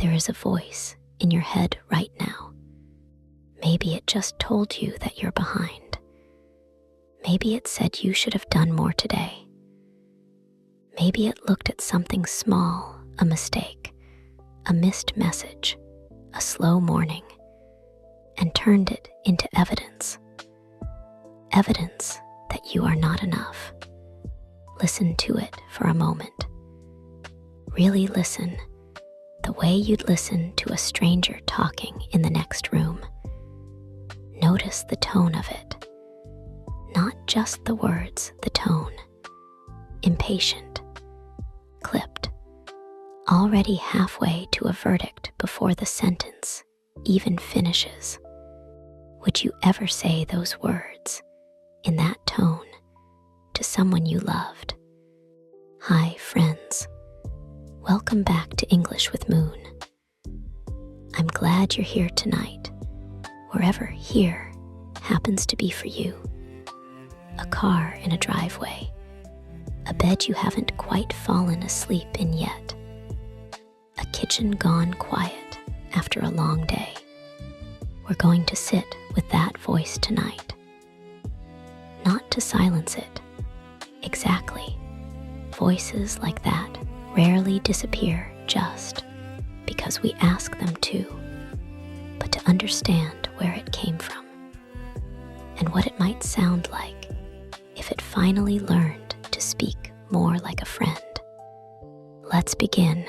there is a voice in your head right now. Maybe it just told you that you're behind. Maybe it said you should have done more today. Maybe it looked at something small, a mistake, a missed message, a slow morning, and turned it into evidence. Evidence that you are not enough. Listen to it for a moment. Really listen, the way you'd listen to a stranger talking in the next room. Notice the tone of it. Not just the words, the tone. Impatient, clipped, already halfway to a verdict before the sentence even finishes. Would you ever say those words in that tone to someone you loved? Hi, friends. Welcome back to English with Moon. I'm glad you're here tonight, wherever here happens to be for you. A car in a driveway, a bed you haven't quite fallen asleep in yet, a kitchen gone quiet after a long day. We're going to sit with that voice tonight. Not to silence it. Exactly. Voices like that rarely disappear just because we ask them to, but to understand where it came from and what it might sound like if it finally learned to speak more like a friend. Let's begin.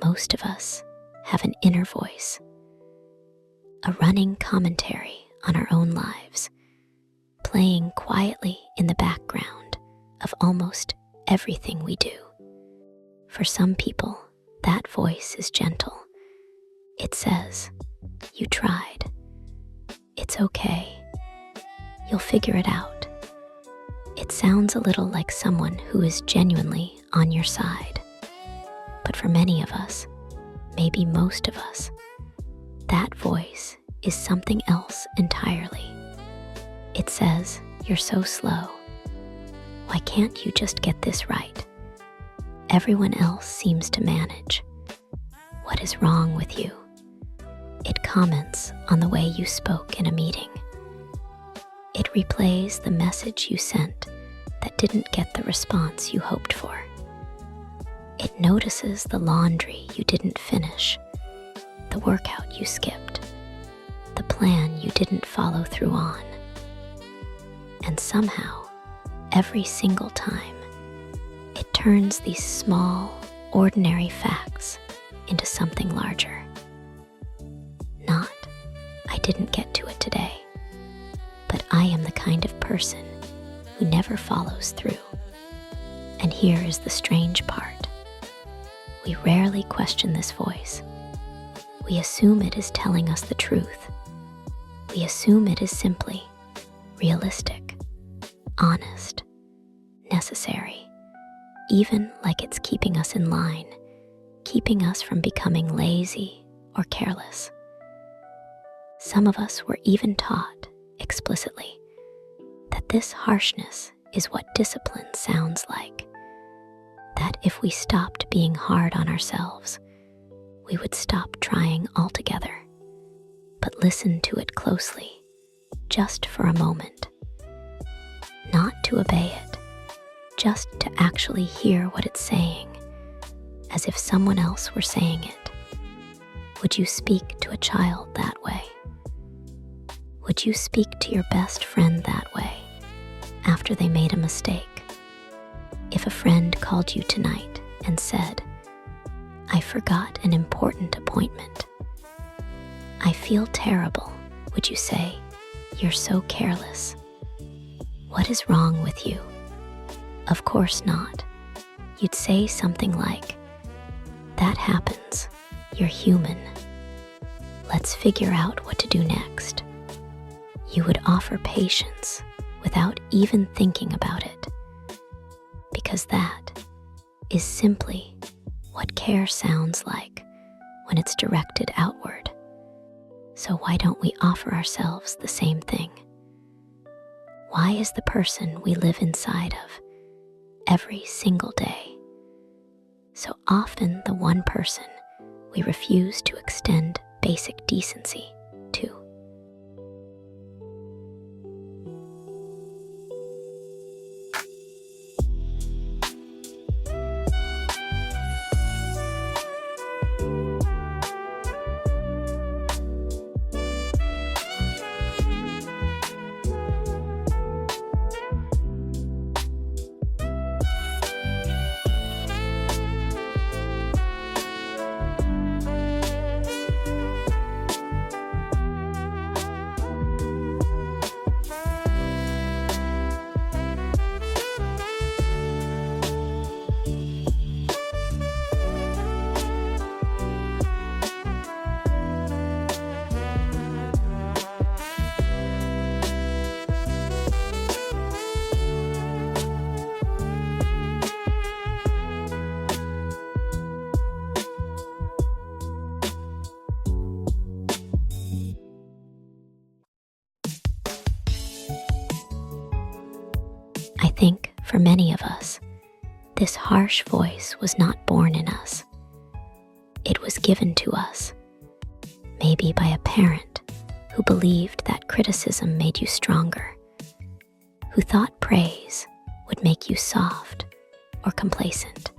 Most of us have an inner voice, a running commentary on our own lives, playing quietly in the background of almost everything we do. For some people, that voice is gentle. It says, "You tried. It's okay. You'll figure it out." It sounds a little like someone who is genuinely on your side. But for many of us, maybe most of us, that voice is something else entirely. It says, "You're so slow. Why can't you just get this right? Everyone else seems to manage. What is wrong with you?" It comments on the way you spoke in a meeting. It replays the message you sent that didn't get the response you hoped for. It notices the laundry you didn't finish, the workout you skipped, the plan you didn't follow through on. And somehow, every single time, it turns these small, ordinary facts into something larger. Not, "I didn't get to it today," but "I am the kind of person who never follows through." And here is the strange part. We rarely question this voice. We assume it is telling us the truth. We assume it is simply realistic, honest, necessary, even like it's keeping us in line, keeping us from becoming lazy or careless. Some of us were even taught explicitly that this harshness is what discipline sounds like. That if we stopped being hard on ourselves, we would stop trying altogether. But listen to it closely, just for a moment. Not to obey it, just to actually hear what it's saying, as if someone else were saying it. Would you speak to a child that way? Would you speak to your best friend that way after they made a mistake? If a friend called you tonight and said, "I forgot an important appointment," "I feel terrible," would you say, "You're so careless"? "What is wrong with you?" Of course not. You'd say something like, "That happens. You're human. Let's figure out what to do next." You would offer patience without even thinking about it, because that is simply what care sounds like when it's directed outward. So why don't we offer ourselves the same thing? Why is the person we live inside of every single day so often the one person we refuse to extend basic decency to? I think for many of us, this harsh voice was not born in us. It was given to us, maybe by a parent who believed that criticism made you stronger, who thought praise would make you soft or complacent.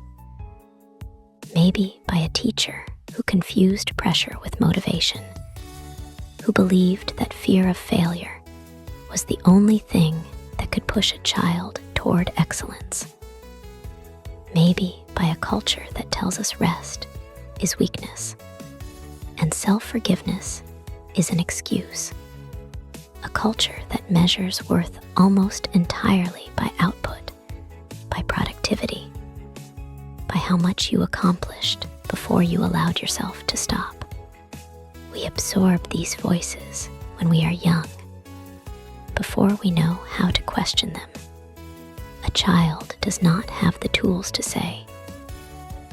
Maybe by a teacher who confused pressure with motivation, who believed that fear of failure was the only thing that could push a child toward excellence. Maybe by a culture that tells us rest is weakness and self-forgiveness is an excuse. A culture that measures worth almost entirely by output, by productivity, by how much you accomplished before you allowed yourself to stop. We absorb these voices when we are young, before we know how to question them. A child does not have the tools to say,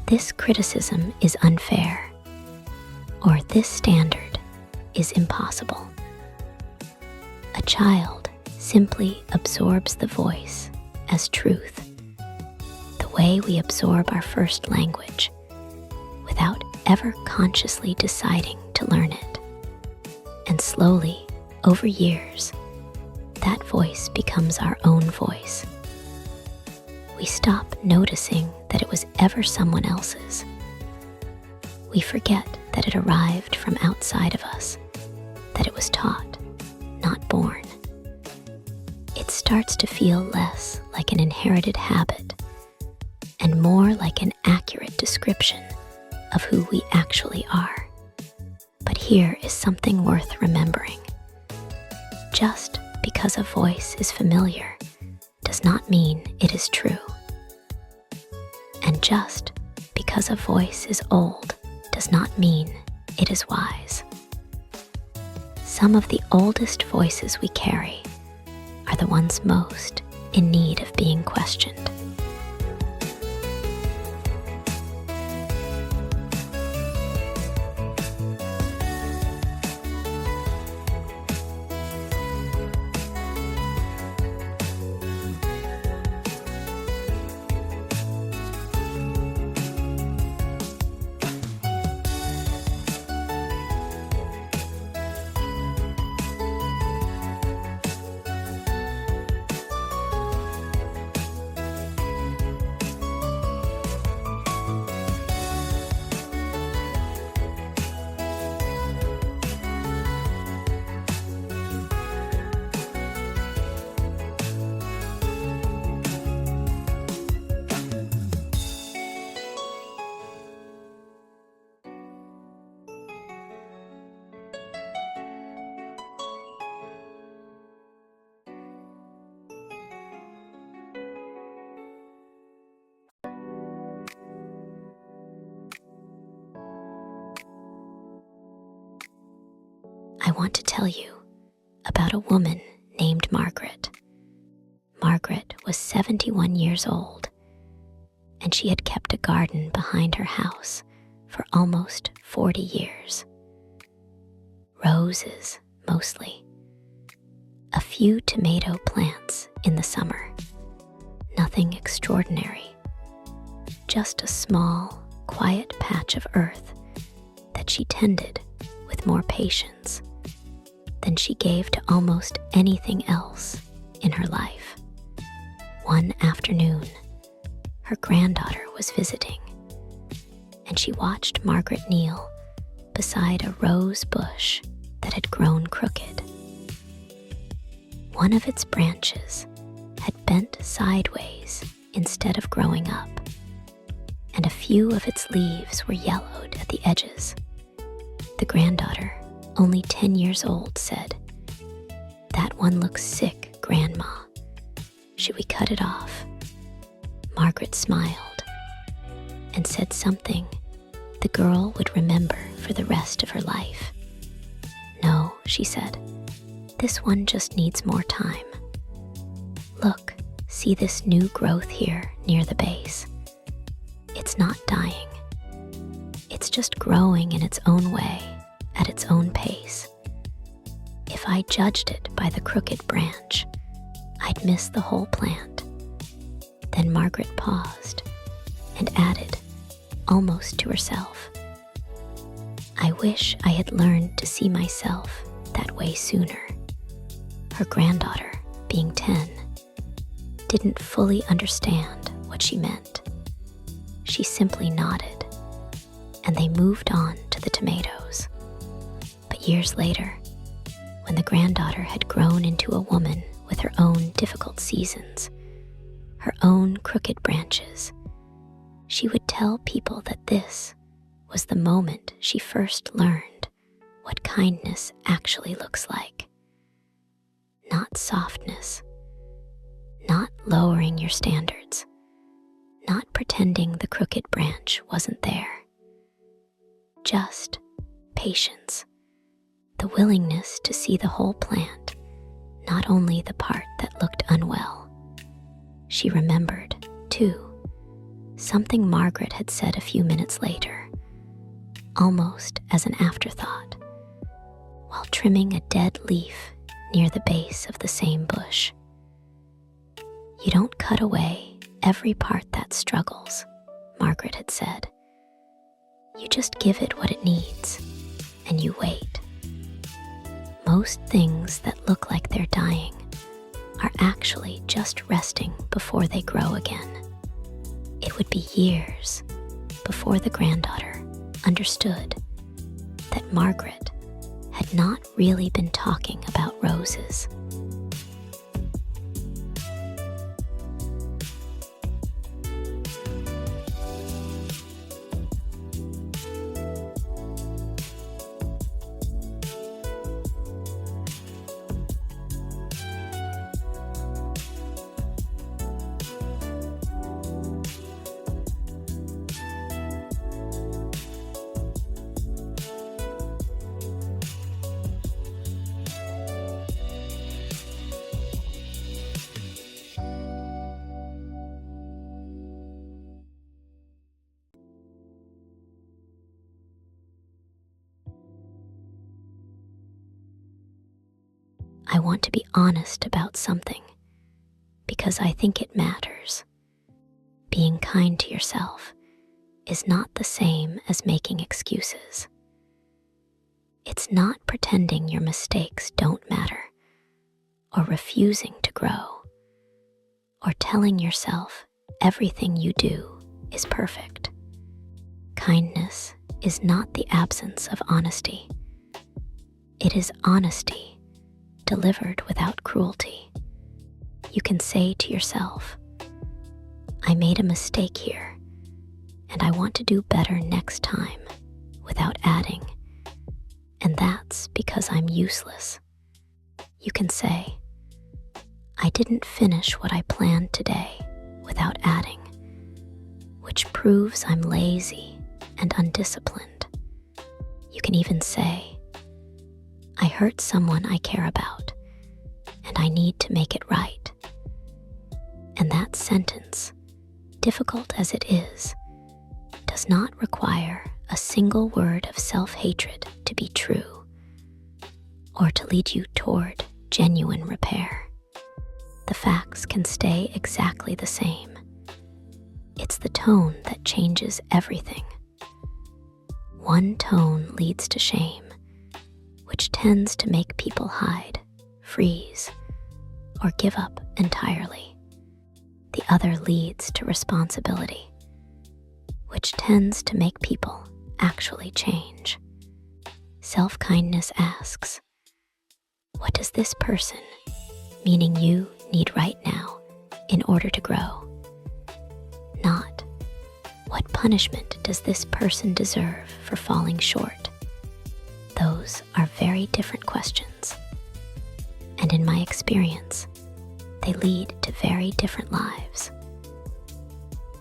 "This criticism is unfair," or "This standard is impossible." A child simply absorbs the voice as truth, the way we absorb our first language without ever consciously deciding to learn it. And slowly, over years, that voice becomes our own voice. We stop noticing that it was ever someone else's. We forget that it arrived from outside of us, that it was taught, not born. It starts to feel less like an inherited habit and more like an accurate description of who we actually are. But here is something worth remembering. Just because a voice is familiar does not mean it is true. And just because a voice is old does not mean it is wise. Some of the oldest voices we carry are the ones most in need of being questioned. want to tell you about a woman named Margaret. Margaret was 71 years old, and she had kept a garden behind her house for almost 40 years. Roses, mostly. A few tomato plants in the summer. Nothing extraordinary. Just a small, quiet patch of earth that she tended with more patience than she gave to almost anything else in her life. One afternoon, her granddaughter was visiting, and she watched Margaret kneel beside a rose bush that had grown crooked. One of its branches had bent sideways instead of growing up, and a few of its leaves were yellowed at the edges. The granddaughter, only 10 years old, said, "That one looks sick, Grandma. Should we cut it off?" Margaret smiled and said something the girl would remember for the rest of her life. "No," she said, "this one just needs more time. Look, see this new growth here near the base? It's not dying. It's just growing in its own way, at its own pace. If I judged it by the crooked branch, I'd miss the whole plant." Then Margaret paused and added, almost to herself, "I wish I had learned to see myself that way sooner." Her granddaughter, being 10, didn't fully understand what she meant. She simply nodded, and they moved on to the tomatoes. But years later, when the granddaughter had grown into a woman with her own difficult seasons, her own crooked branches, she would tell people that this was the moment she first learned what kindness actually looks like. Not softness, not lowering your standards, not pretending the crooked branch wasn't there. Just patience, the willingness to see the whole plant, not only the part that looked unwell. She remembered, too, something Margaret had said a few minutes later, almost as an afterthought, while trimming a dead leaf near the base of the same bush. "You don't cut away every part that struggles," Margaret had said. "You just give it what it needs, and you wait." Most things that look like they're dying are actually just resting before they grow again. It would be years before the granddaughter understood that Margaret had not really been talking about roses. I want to be honest about something because I think it matters. Being kind to yourself is not the same as making excuses. It's not pretending your mistakes don't matter, or refusing to grow, or telling yourself everything you do is perfect. Kindness is not the absence of honesty. It is honesty delivered without cruelty. You can say to yourself, "I made a mistake here, and I want to do better next time," without adding, "and that's because I'm useless." You can say, "I didn't finish what I planned today," without adding, "which proves I'm lazy and undisciplined." You can even say, I hurt someone I care about, and I need to make it right. And that sentence, difficult as it is, does not require a single word of self-hatred to be true or to lead you toward genuine repair. The facts can stay exactly the same. It's the tone that changes everything. One tone leads to shame, which tends to make people hide, freeze, or give up entirely. The other leads to responsibility, which tends to make people actually change. Self-kindness asks, what does this person, meaning you, need right now in order to grow? Not, what punishment does this person deserve for falling short? Those are very different questions. And in my experience, they lead to very different lives.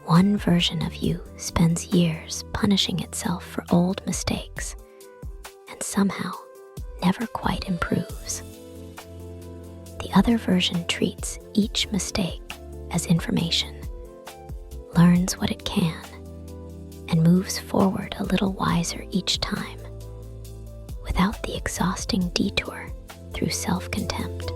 One version of you spends years punishing itself for old mistakes and somehow never quite improves. The other version treats each mistake as information, learns what it can, and moves forward a little wiser each time, without the exhausting detour through self-contempt.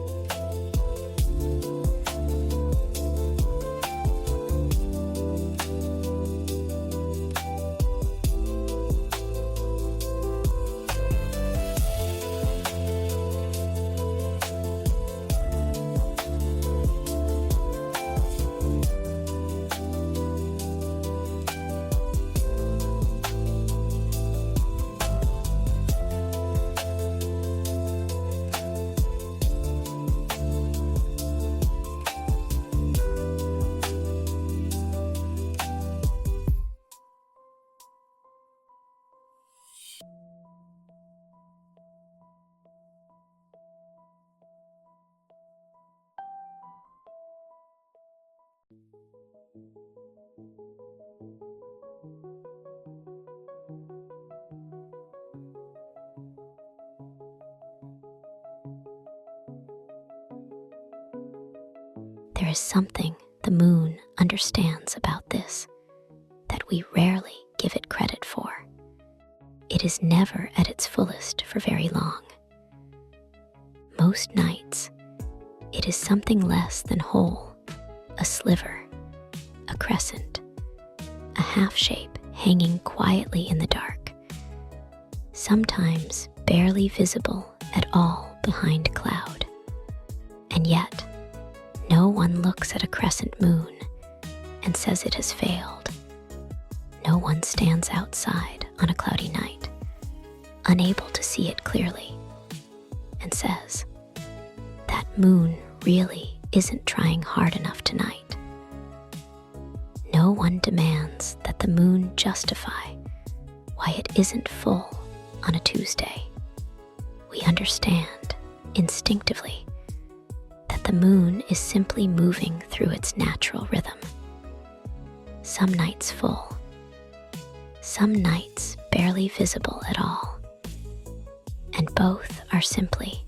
There is something the moon understands about this that we rarely give it credit for. It is never at its fullest for very long. Most nights, it is something less than whole, a sliver, a crescent, a half shape hanging quietly in the dark, sometimes barely visible at all behind cloud. And yet, no one looks at a crescent moon and says it has failed. No one stands outside on a cloudy night, unable to see it clearly, and says, that moon really isn't trying hard enough tonight. No one demands that the moon justify why it isn't full on a Tuesday. We understand instinctively that the moon is simply moving through its natural rhythm. Some nights full, some nights barely visible at all, and both are simply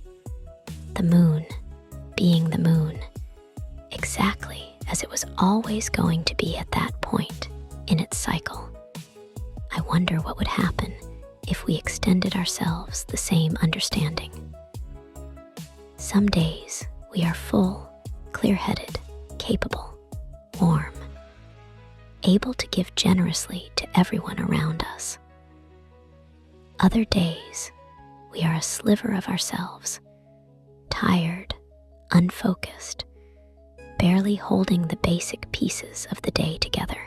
the moon being the moon, exactly as it was always going to be at that point in its cycle. I wonder what would happen if we extended ourselves the same understanding. Some days we are full, clear-headed, capable, warm, able to give generously to everyone around us. Other days, we are a sliver of ourselves, tired, unfocused, barely holding the basic pieces of the day together.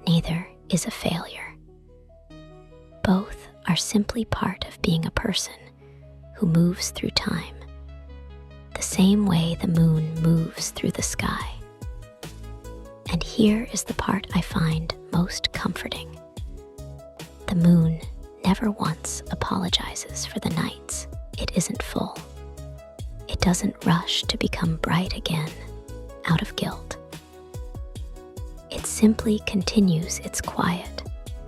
Neither is a failure. Both are simply part of being a person who moves through time, the same way the moon moves through the sky. And here is the part I find most comforting. The moon never once apologizes for the nights it isn't full. It doesn't rush to become bright again out of guilt. It simply continues its quiet,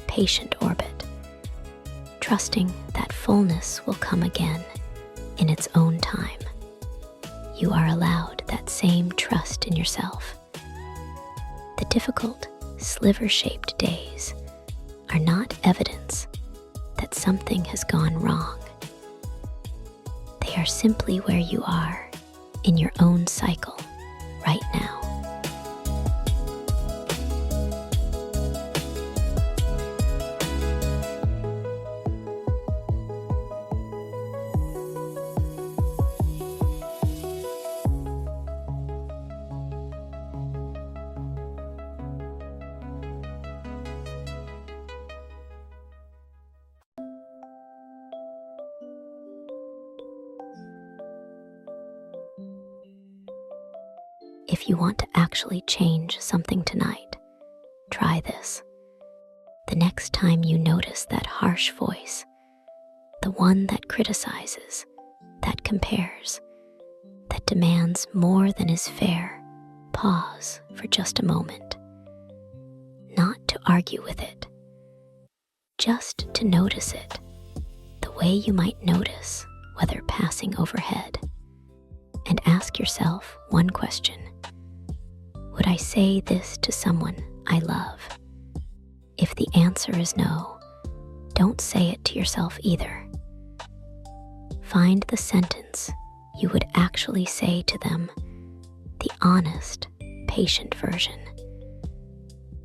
patient orbit, trusting that fullness will come again in its own time. You are allowed that same trust in yourself. The difficult, sliver-shaped days are not evidence that something has gone wrong. They are simply where you are in your own cycle right now. If you want to actually change something tonight, try this. The next time you notice that harsh voice, the one that criticizes, that compares, that demands more than is fair, pause for just a moment. Not to argue with it, just to notice it, the way you might notice whether passing overhead. And ask yourself one question. Would I say this to someone I love? If the answer is no, don't say it to yourself either. Find the sentence you would actually say to them, the honest, patient version,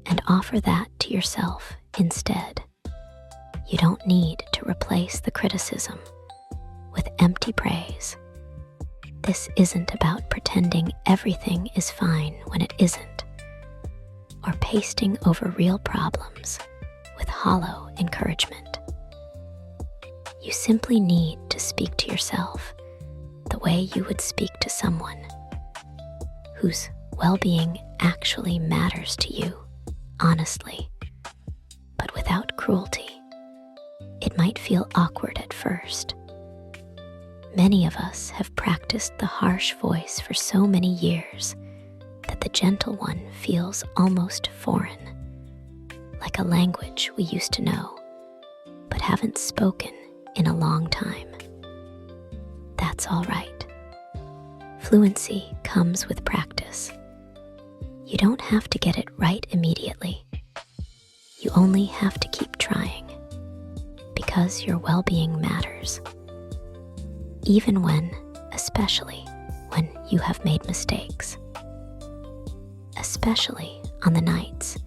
and offer that to yourself instead. You don't need to replace the criticism with empty praise. This isn't about pretending everything is fine when it isn't, or pasting over real problems with hollow encouragement. You simply need to speak to yourself the way you would speak to someone whose well-being actually matters to you, honestly, but without cruelty. It might feel awkward at first. Many of us have practiced the harsh voice for so many years that the gentle one feels almost foreign, like a language we used to know, but haven't spoken in a long time. That's all right. Fluency comes with practice. You don't have to get it right immediately. You only have to keep trying, because your well-being matters. Even when, especially when you have made mistakes. Especially on the nights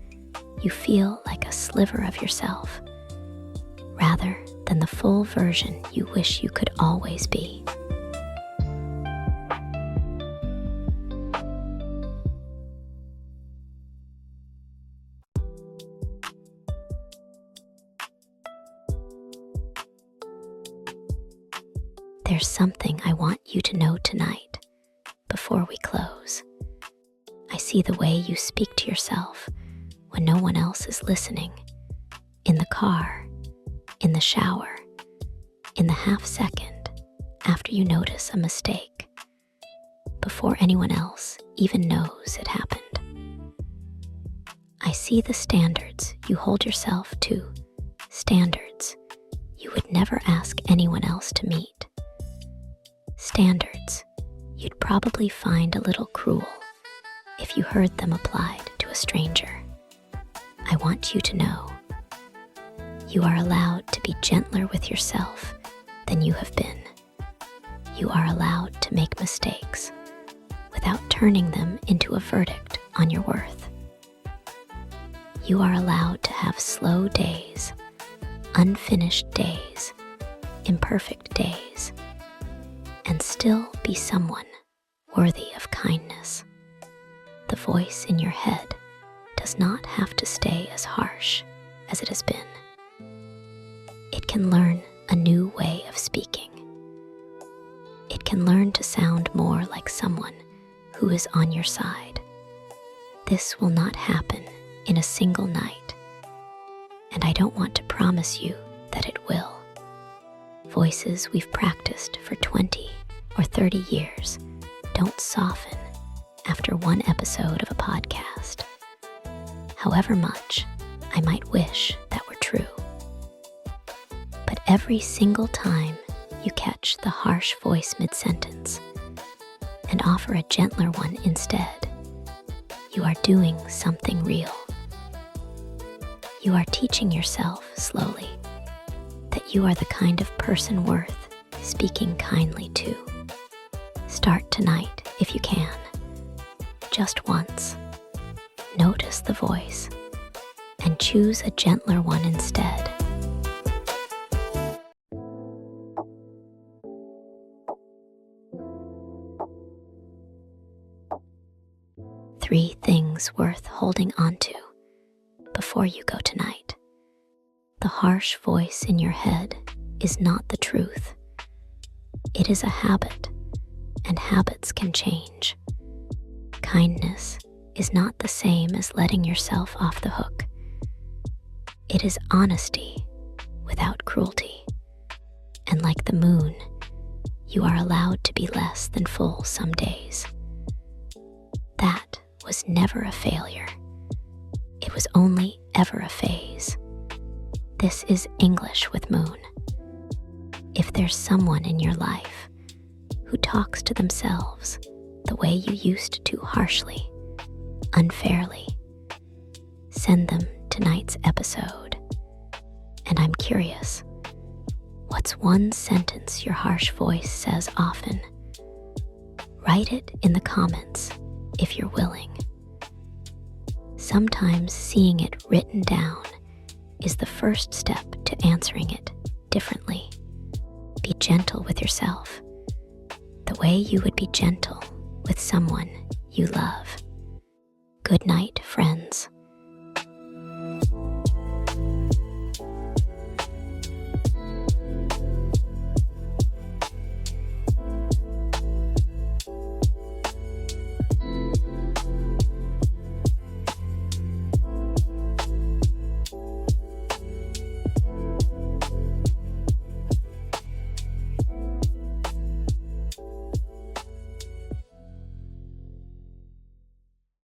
you feel like a sliver of yourself, rather than the full version you wish you could always be. There's something I want you to know tonight before we close. I see the way you speak to yourself when no one else is listening, in the car, in the shower, in the half second after you notice a mistake, before anyone else even knows it happened. I see the standards you hold yourself to, standards you would never ask anyone else to meet. Standards you'd probably find a little cruel if you heard them applied to a stranger. I want you to know you are allowed to be gentler with yourself than you have been. You are allowed to make mistakes without turning them into a verdict on your worth. You are allowed to have slow days, unfinished days, imperfect days, and still be someone worthy of kindness. The voice in your head does not have to stay as harsh as it has been. It can learn a new way of speaking. It can learn to sound more like someone who is on your side. This will not happen in a single night, and I don't want to promise you that it will. Voices we've practiced for 20 or 30 years don't soften after one episode of a podcast. However much I might wish that were true. But every single time you catch the harsh voice mid-sentence and offer a gentler one instead, you are doing something real. You are teaching yourself slowly that you are the kind of person worth speaking kindly to. Start tonight if you can. Just once. Notice the voice and choose a gentler one instead. Three things worth holding onto before you go tonight. The harsh voice in your head is not the truth. It is a habit, and habits can change. Kindness is not the same as letting yourself off the hook. It is honesty without cruelty. And like the moon, you are allowed to be less than full some days. That was never a failure. It was only ever a phase. This is English with Moon. If there's someone in your life who talks to themselves the way you used to harshly, unfairly, send them tonight's episode. And I'm curious, what's one sentence your harsh voice says often? Write it in the comments if you're willing. Sometimes seeing it written down is the first step to answering it differently. Be gentle with yourself, the way you would be gentle with someone you love. Good night, friends.